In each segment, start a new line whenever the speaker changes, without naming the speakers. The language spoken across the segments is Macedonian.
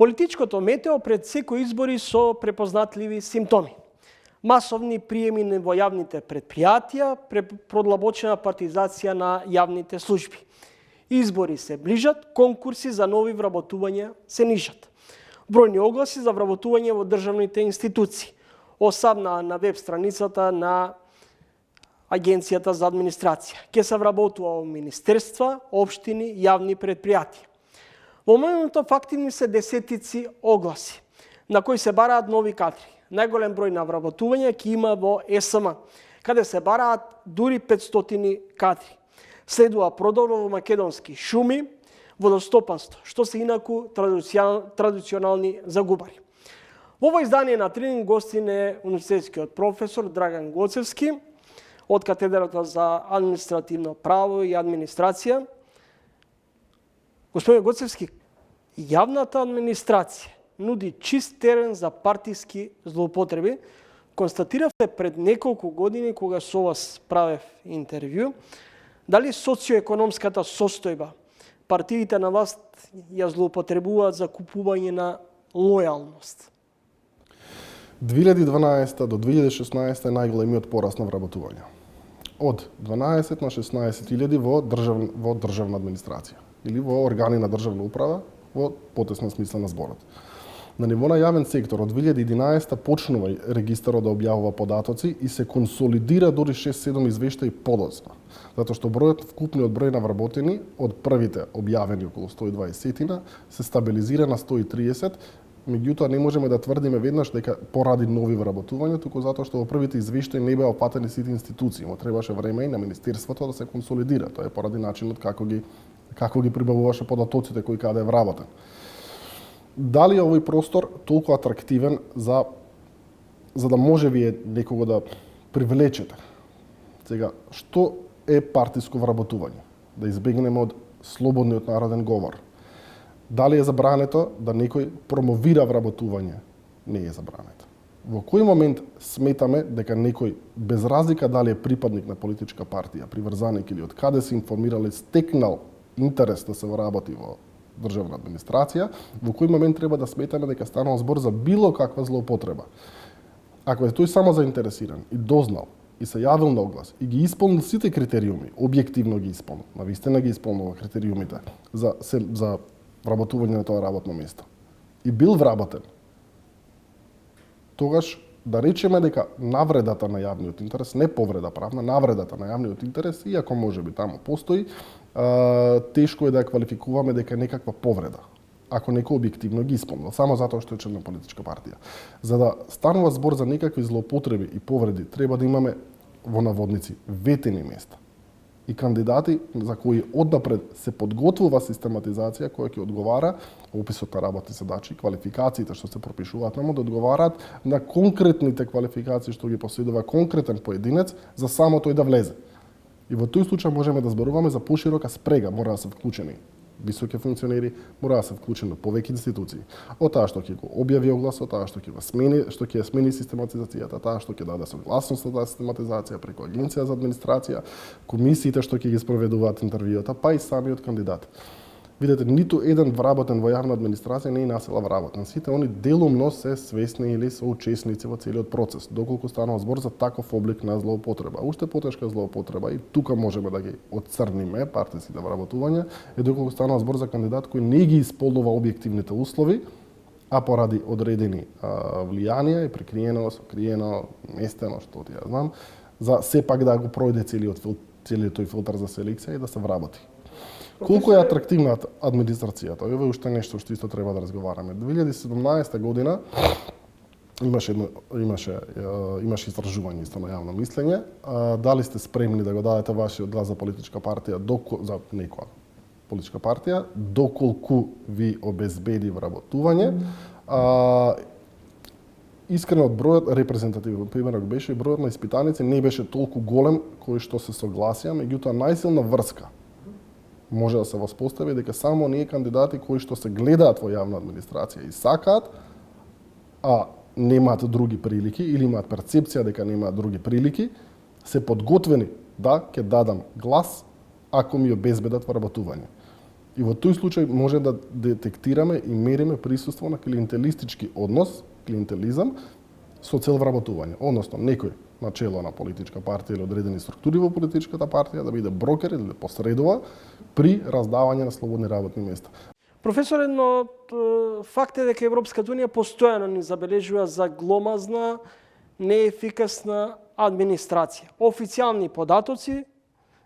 Политичкото метео пред секои избори со препознатливи симптоми. Масовни приеми во јавните предпријатија, продлабочена партизација на јавните служби. Избори се ближат, конкурси за нови вработувања се нижат. Бројни огласи за вработување во државните институции. Осамна на веб страницата на Агенцијата за администрација. Ке се вработува во министерства, општини, јавни предпријатија. Во моментот активни се десетици огласи, на кои се бараат нови кадри. Најголем број на вработување ќе има во ЕСМ, каде се бараат дури 500 кадри. Следува продор во македонски шуми, водостопанство, што се инаку традиционални загубари. Во ово издание на тренинг гостин е универзитетскиот професор Драган Гоцевски од катедрата за административно право и администрација. Господин Гоцевски, јавната администрација нуди чист терен за партиски злоупотреби. Констатиравте пред неколку години кога со вас правев интервју, дали социоекономската состојба партиите на власт ја злоупотребуваат за купување на лојалност?
2012 до 2016 е најголемиот пораст на вработување. Од 12 на 16.000 во државна администрација или во органи на државна управа во потесна смисла на зборот. На ниво на јавен сектор од 2011 почнува регистарот да објавува податоци и се консолидира дури 6-7 извештаи подоцна. Затоа што вкупниот број на вработени од првите објавени околу 120 се стабилизира на 130, меѓутоа не можеме да тврдиме веднаш дека поради нови вработувања, туку затоа што во првите извештаи не беа опатени сите институции, му требаше време и на министерството да се консолидира. Тоа е поради начинот како ги прибавуваше податоците кои каде е вработен. Дали е овој простор толку атрактивен за да може вие некого да привлечете? Сега, што е партиско вработување? Да избегнеме од слободниот народен говор. Дали е забрането да некој промовира вработување? Не е забрането. Во кој момент сметаме дека некој, без разлика дали е припадник на политичка партија, приврзаник или од каде се информирали, стекнал интерес да се вработи во државна администрација, во кој момент треба да сметаме дека станал збор за било каква злоупотреба? Ако е тој само заинтересиран и дознал, и се јавил на оглас, и ги исполнил сите критериуми, објективно ги исполнил, навистина ги исполнува критериумите за вработување на тоа работно место, и бил вработен, тогаш да речеме дека навредата на јавниот интерес, не повреда правна, навредата на јавниот интерес, иако може би таму постои, тешко е да ја квалификуваме дека е некаква повреда, ако некој објективно ги исполнил, само затоа што е член на политичка партија. За да станува збор за некакви злоупотреби и повреди, треба да имаме во наводници ветени места и кандидати за кои однапред се подготвува систематизација која ќе одговара описот на работни задачи, квалификациите што се пропишуваат наму да одговараат на конкретните квалификации што ги поседува конкретен поединец за само тој да влезе. И во тој случај можеме да зборуваме за поширока спрега, мора да се вклучени високи функционери, мора да се вклучени повеќе институции. Од таа што ќе го објави огласот, таа што ќе го смени, што ќе смени систематизацијата, таа што ќе даде согласност за таа систематизација преку Агенција за администрација, комисиите што ќе ги спроведуваат интервјуата, па и самиот кандидат. Видете, ниту еден вработен во јавна администрација не е насила вработен. Сите они делумно се свесни или се учесници во целиот процес, доколку станува збор за таков облик на злоупотреба. Уште потешка злоупотреба и тука можеме да ги отцрниме партисите вработувања, е доколку станува збор за кандидат кој не ги исполнува објективните услови, а поради одредени влијанија и прикриено, сокриено, местено, што ти ја знам, за сепак да го пројде целиот тој филтер за селекција и да се вработи. Колку е атрактивна администрацијата? Ова е уште нешто што исто треба да разговараме. 2017 година имаше истражување исто на јавно мислење. Дали сте спремни да го дадете вашиот глас за политичка партија, за некоја политичка партија, доколку ви обезбеди вработување? Искренот бројот, репрезентативен примерот беше, бројот на испитаници не беше толку голем кои што се согласија, меѓутоа најсилна врска може да се воспостави дека само оние кандидати кои што се гледаат во јавна администрација и сакаат, а немаат други прилики или имаат перцепција дека немаат други прилики, се подготвени да ќе дадам глас ако ми обезбедат вработување. И во тој случај може да детектираме и мериме присуство на клиентелистички однос, клиентелизам, со цел вработување. Односно, некој на чело на политичка партија или одредени структури во политичката партија да биде брокер или да посредува при раздавање на слободни работни места.
Професоре, но факт е дека Европската унија постојано ни забележува за гломазна, неефикасна администрација. Официјални податоци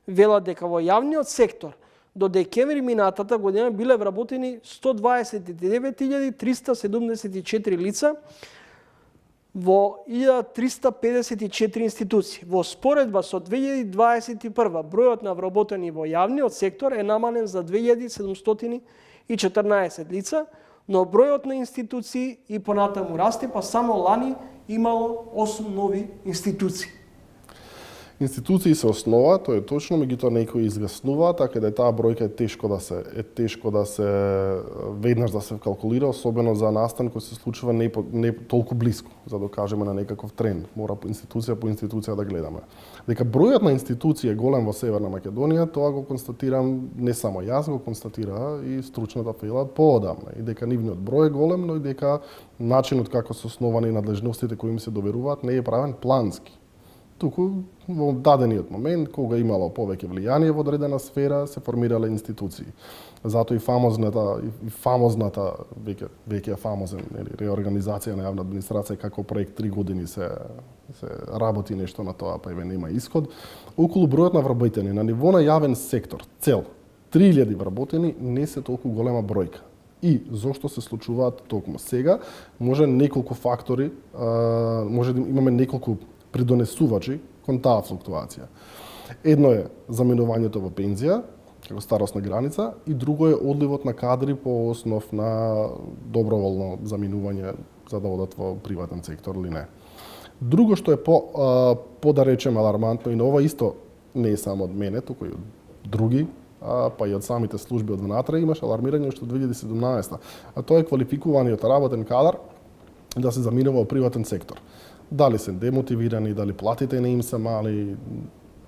велат дека во јавниот сектор до декември минатата година биле вработени 129.374 лица во 1354 институции. Во споредба со 2021 бројот на вработени во јавниот сектор е намален за 2714 лица, но бројот на институции и понатаму расте, па само лани имало 8 нови институции.
Институции се основа, тоа е точно, меѓутоа некои изгаснува, така да таа бројка е тешко да се веднаш да се калкулира, особено за настан кој се случува не толку блиску, за да кажеме на некаков тренд. Мора по институција да гледаме. Дека бројот на институции е голем во Северна Македонија, тоа го констатирам не само јас, го констатира и стручната фела поодамна. И дека нивниот број е голем, но и дека начинот како се основани надлежностите кои им се доверуваат не е правен плански. Туку во дадениот момент, кога имало повеќе влијание во одредена сфера, се формирале институции. Затоа и фамозната веќе фамозен реорганизација на јавна администрација како проект 3 години се работи нешто на тоа, па еве нема исход. Околу бројот на вработени на ниво на јавен сектор, цел 3000 вработени не се толку голема бројка. И зошто се случуваат токму сега, може неколку фактори, може да имаме неколку придонесувачи кон таа флуктуација. Едно е заминувањето во пензија, како старосна граница, и друго е одливот на кадри по основ на доброволно заминување за да одат во приватен сектор или не. Друго што е по да речеме алармантно, и на ова исто не е само од мене, туку и од други, па и од самите служби од внатре, имаш алармирање уште од 2017, а тоа е квалификуваниот работен кадар да се заминува во приватен сектор. Дали се демотивирани, дали платите не им се мали,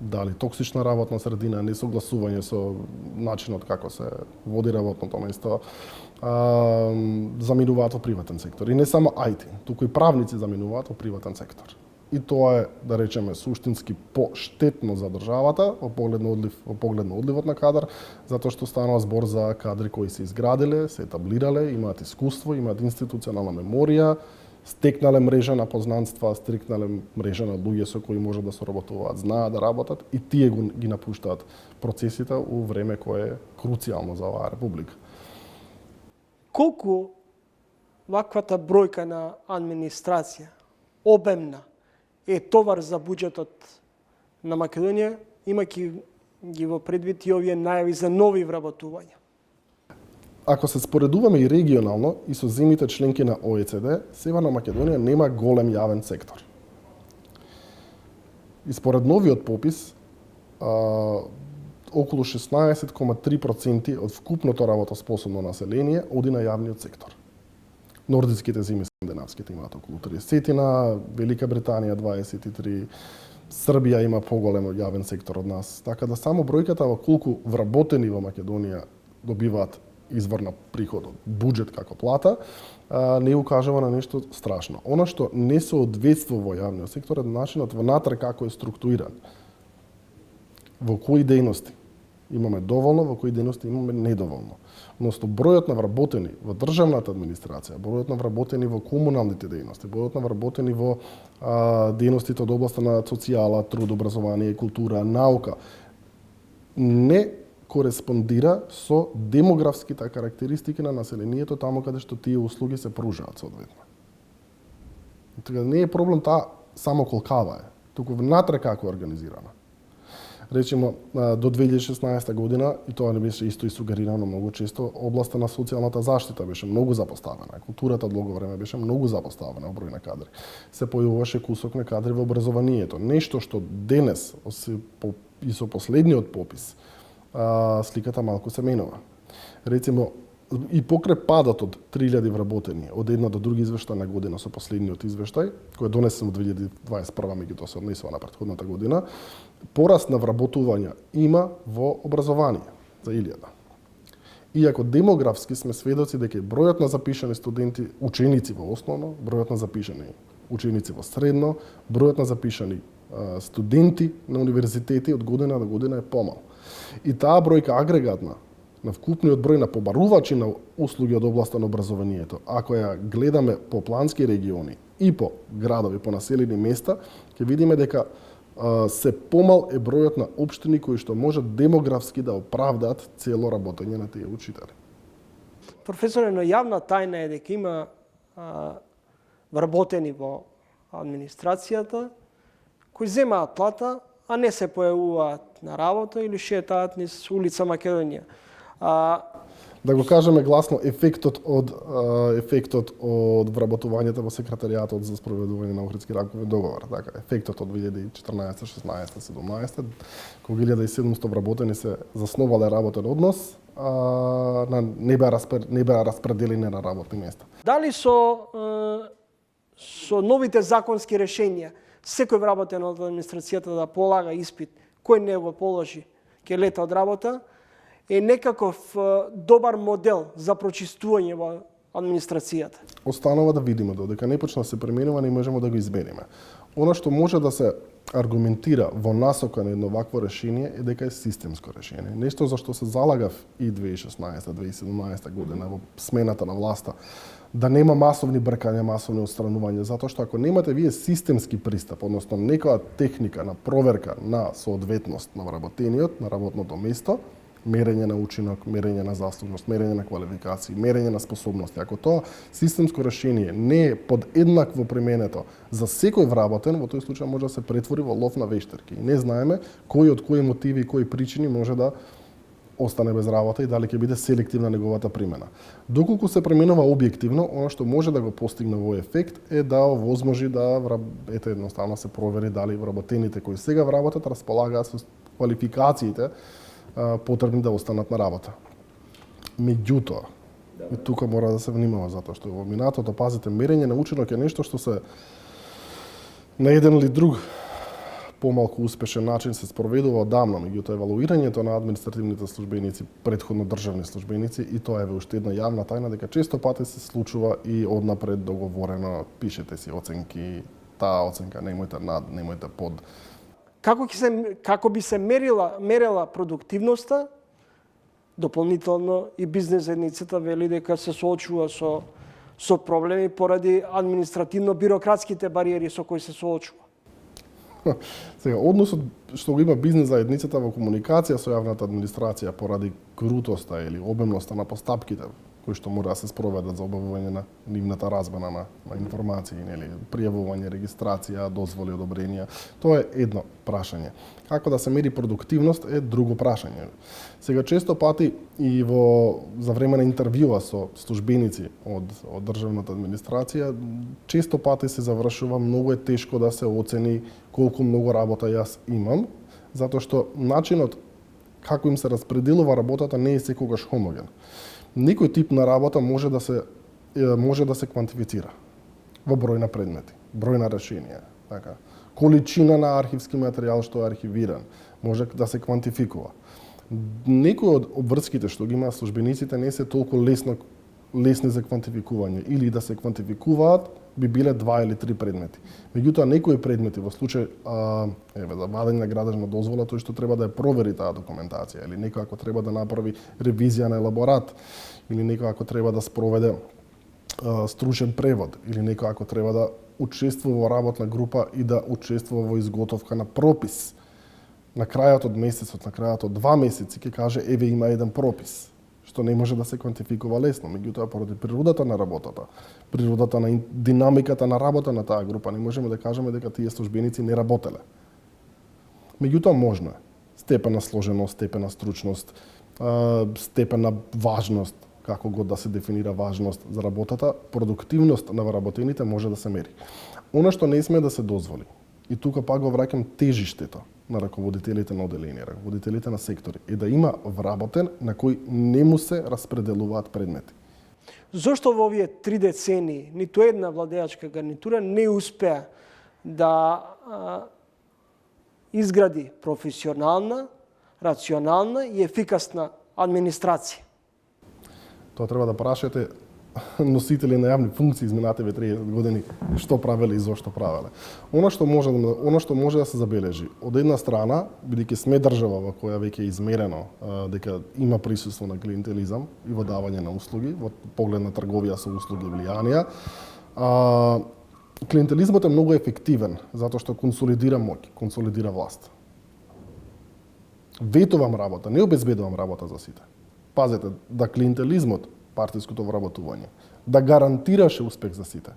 дали токсична работна средина, несогласување со начинот како се води работното место, заминуваат во приватен сектор. И не само IT, туку и правници заминуваат во приватен сектор. И тоа е, да речеме, суштински поштетно за државата во поглед на одливот на кадар, затоа што станува збор за кадри кои се изградиле, се етаблирале, имаат искуство, имаат институционална меморија, стекнале мрежа на познанства, стекнале мрежа на луѓе со кои може да соработуваат, знаат да работат и тие ги напуштаат процесите у време кое е круцијално за оваа република.
Колку ваквата бројка на администрација, обемна, е товар за буџетот на Македонија, имајќи ги во предвид и овие најави за нови вработувања?
Ако се споредуваме и регионално и со земјите членки на ОЕЦД, Северна Македонија нема голем јавен сектор. И според новиот попис, околу 16,3% од вкупното работоспособно население оди на јавниот сектор. Нордиските земји, скандинавските имаат околу 30, Велика Британија 23, Србија има поголем јавен сектор од нас. Така да само бројката во колку вработени во Македонија добиваат извор на приход од буџет како плата, не укажува на нешто страшно. Она што не соодветствува во јавниот сектор е начинот внатре како е структуриран. Во кои дејности имаме доволно, во кои дејности имаме недоволно. Односно, бројот на вработени во државната администрација, бројот на вработени во комуналните дејности, бројот на вработени во дејностите од областа на социјала, труд, образование, култура, наука, не кореспондира со демографските карактеристики на населението таму каде што тие услуги се пружаат соодветно. Така не е проблем таа само колкава е, туку внатре како е организирана. Речемо, до 2016 година, и тоа не беше исто и сугерирано многу често, областа на социјалната заштита беше многу запоставена. Културата долго време беше многу запоставена во број на кадри. Се појавуваше кусок на кадри во образованието. Нешто што денес, и со последниот попис, сликата малку се менува. Рецимо, и покрај падот од 3000 вработени од една до друга извештајна година со последниот извештај, кој е донесен во 2021, меѓутоа се однесува на претходната година, пораст на вработувања има во образование за 1000. Иако демографски сме сведоци дека бројот на запишани студенти, ученици во основно, бројот на запишани ученици во средно, бројот на запишани студенти на универзитети од година до година е помал. И таа бројка агрегатна на вкупниот број на побарувачи на услуги од областа на образованието, ако ја гледаме по плански региони и по градови, по населени места, ќе видиме дека се помал е бројот на општини кои што можат демографски да оправдаат цело работење на тие учители.
Професоре, но јавна тајна е дека има вработени во администрацијата кои земаат плата, а не се појавуваат на работа или шетаат низ улица Македонија.
Да го кажеме гласно, ефектот од вработувањето во секретаријатот за спроведување на Охридски рамкови договор, така, ефектот од 2014, 16, 17, кога 1700 вработени се засновале работен однос, не беа распределени на работни места.
Дали со новите законски решенија секој вработен од администрацијата да полага испит, кој не го положи, ќе лета од работа, е некаков добар модел за прочистување во администрацијата?
Останува да видиме, додека не почна да се применува, не можеме да го избериме. Она што може да се аргументира во насока на едно вакво решение е дека е системско решение. Нешто за што се залагав и 2016-2017 година во смената на власта, да нема масовни бркања, масовни отстранувања, затоа што ако немате вие системски пристап, односно некоја техника на проверка на соодветност на вработениот, на работното место, мерење на учинок, мерење на заслужност, мерење на квалификации, мерење на способности. Ако тоа системско решение не е подеднакво применето за секој вработен, во тој случај може да се претвори во лов на вештерки. И не знаеме кој од кои мотиви и кои причини може да остане без работа и дали ќе биде селективна неговата примена. Доколку се применува објективно, она што може да го постигне во ефект е да овозможи да едноставно се провери дали вработените кои сега вработат располагаат со квалификациите потребни да останат на работа. Меѓутоа, и тука мора да се внимава, затоа што во минатото, пазите, мерење на учинок е нешто што се на еден или друг помалку успешен начин се спроведува одамна, меѓутоа евалуирањето на административните службеници, претходно државни службеници, и тоа е уште една јавна тајна, дека често пати се случува и однапред договорено, пишете си оценки, таа оценка немојте над, немојте под.
Како би се мерела продуктивноста, дополнително и бизнес заедницата вели дека се соочува со проблеми поради административно-бирократските бариери со кои се соочува.
Сега, односот што го има бизнес заедницата во комуникација со јавната администрација поради крутоста или обемноста на постапките кои што мора да се спроведат за обавување на нивната размена на информации, нели, пријавување, регистрација, дозволи, одобренија, тоа е едно прашање. Како да се мери продуктивност е друго прашање. Сега често пати и за време на интервјуа со службеници од државната администрација, често пати се завршува многу е тешко да се оцени колку многу работа јас имам, затоа што начинот како им се распределува работата не е секогаш хомоген. Некој тип на работа може да се квантифицира во број на предмети, број на решенија, така. Количина на архивски материјал што е архивиран може да се квантификува. Некои од обврските што ги имаат службениците не се толку лесни за квантификување, или да се квантификуваат би биле 2 или 3 предмети. Меѓутоа некои предмети во случај за вадење на градежна дозвола, тој што треба да ја провери таа документација, или некој ако треба да направи ревизија на елаборат, или некој ако треба да спроведе стручен превод, или некој ако треба да учествува во работна група и да учествува во изготовка на пропис. На крајот од месецот, на крајот од 2 месеци ќе каже еве има еден пропис, што не може да се квантификува лесно, меѓутоа поради природата на работата, природата на динамиката на работа на таа група, не можеме да кажеме дека тие службеници не работеле. Меѓутоа можно е. Степен на сложеност, степен на стручност, степен на важност, како год да се дефинира важност за работата, продуктивност на вработените може да се мери. Она што не сме да се дозволи, и тука пак го враќам тежиштето на раководителите на оделенија, раководителите на сектори, е да има вработен на кој не му се распределуваат предмети.
Зошто во овие 3 децении ниту една владеачка гарнитура не успеа да изгради професионална, рационална и ефикасна администрација?
Тоа треба да прашате носители на јавни функции изминативе 30 години што правеле и зошто правеле. Оно што може да се забележи, од една страна, бидејќи сме држава во која веќе е измерено дека има присуство на клиентелизам и во давање на услуги, во поглед на трговија со услуги и влијанија, клиентелизмот е многу ефективен затоа што консолидира моќ, консолидира власт. Ветувам работа, не обезбедувам работа за сите. Пазете, да клиентелизмот, партиското вработување, да гарантираше успех за сите.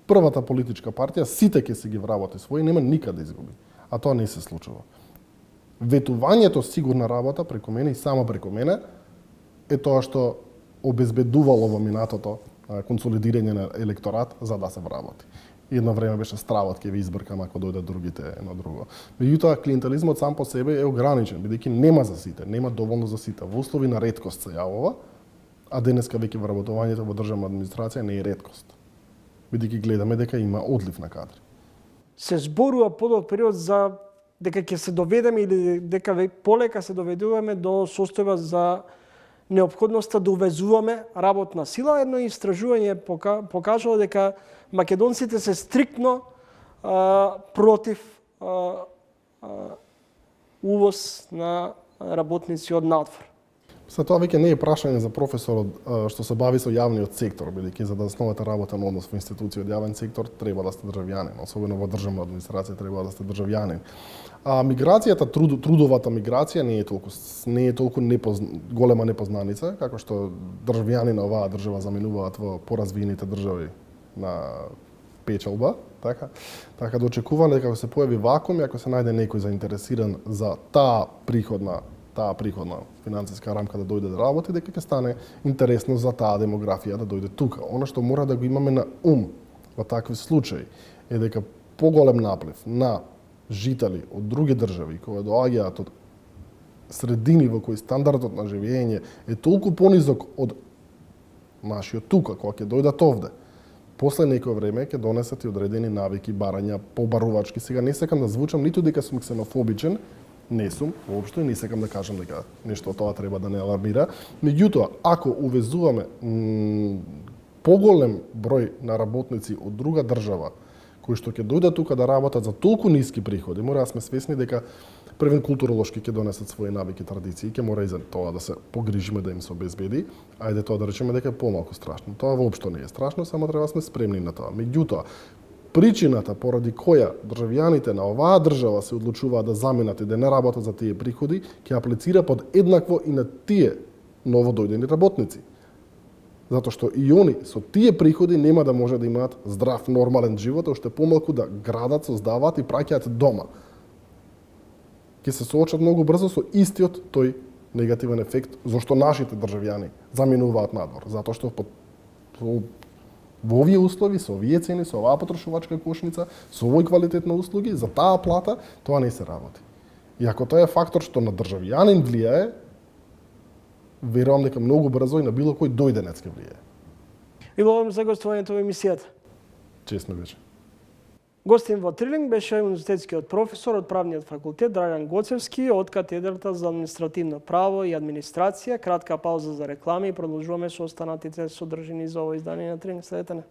Првата политичка партија, сите ќе си ги вработи своји, нема никаде да изгуби. А тоа не се случува. Ветувањето сигурна работа преку мене и само преку мене е тоа што обезбедувало во минатото консолидирање на електорат за да се вработи. И едно време беше стравот ќе ви избркам ако дојдат другите едно друго. Меѓутоа клиентелизмот сам по себе е ограничен, бидејќи нема за сите, нема доволно за сите. Во услови на реткост се јавува, а денеска веќе вработувањето во државна администрација не е реткост. Бидејќи гледаме дека има одлив на кадри.
Се зборува подолг период за дека ќе се доведеме или дека полека се доведуваме до состојба за неопходноста да увезуваме работна сила. Едно истражување покажало дека македонците се стриктно против увоз на работници од надвор.
Тоа веќе не е прашање за професорот што се бави со јавниот сектор, бидејќи за да основате работен однос во институција од јавен сектор треба да сте државјанин, особено во државна администрација треба да сте државјанин. Миграцијата, трудовата миграција не е толку голема непознаница, како што државјани на оваа држава заменуваат во поразвиените држави на печалба, така да очекуваме дека се појави вакуум и ако се најде некој заинтересиран за таа приходна финансиска рамка да дојде да работи, дека ќе стане интересно за таа демографија да дојде тука. Она што мора да го имаме на ум во такви случаи е дека поголем наплив на жители од други држави кои доаѓаат од средини во кои стандардот на живење е толку понизок од нашиот тука, кога ќе дојдат овде. После некој време ќе донесат и одредени навики, барања, побарувачки. Сега не сакам да звучам ниту дека сум ксенофобичен, не сум, воопшто не сакам да кажам дека нешто од тоа треба да не алармира. Меѓутоа, ако увезуваме поголем број на работници од друга држава, кои што ќе дојдат тука да работат за толку ниски приходи, мора да сме свесни дека првен културолошки ќе донесат своји навики, традиции, ќе мора и за тоа да се погрижиме да им се обезбеди, ајде тоа да речеме дека е помалку страшно. Тоа воопшто не е страшно, само треба да сме спремни на тоа. Меѓутоа, причината поради која државјаните на оваа држава се одлучуваат да заменат и да не работат за тие приходи, ќе аплицира под еднакво и на тие новодојдени работници. Затоа што и они со тие приходи нема да може да имаат здрав, нормален живот, уште помалку да градат, создаваат и праќаат дома. Ќе се соочат многу брзо со истиот тој негативен ефект зашто нашите државјани заминуваат надвор. Затоа што во овие услови, со овие цени, со оваа потрошувачка кошница, со овој квалитет на услуги, за таа плата, тоа не се работи. И ако тоа е фактор што на државјанин влијае, верувам дека многу брзо и на било кој дојденец ќе влијае.
И благодарам за гостувањето во емисијата.
Чест ми беше.
Гостин во Трилинг беше универзитетскиот професор од Правниот факултет Драган Гоцевски од катедрата за административно право и администрација. Кратка пауза за реклами и продолжуваме со останатите содржини за ово издание на Трилинг. Следете не.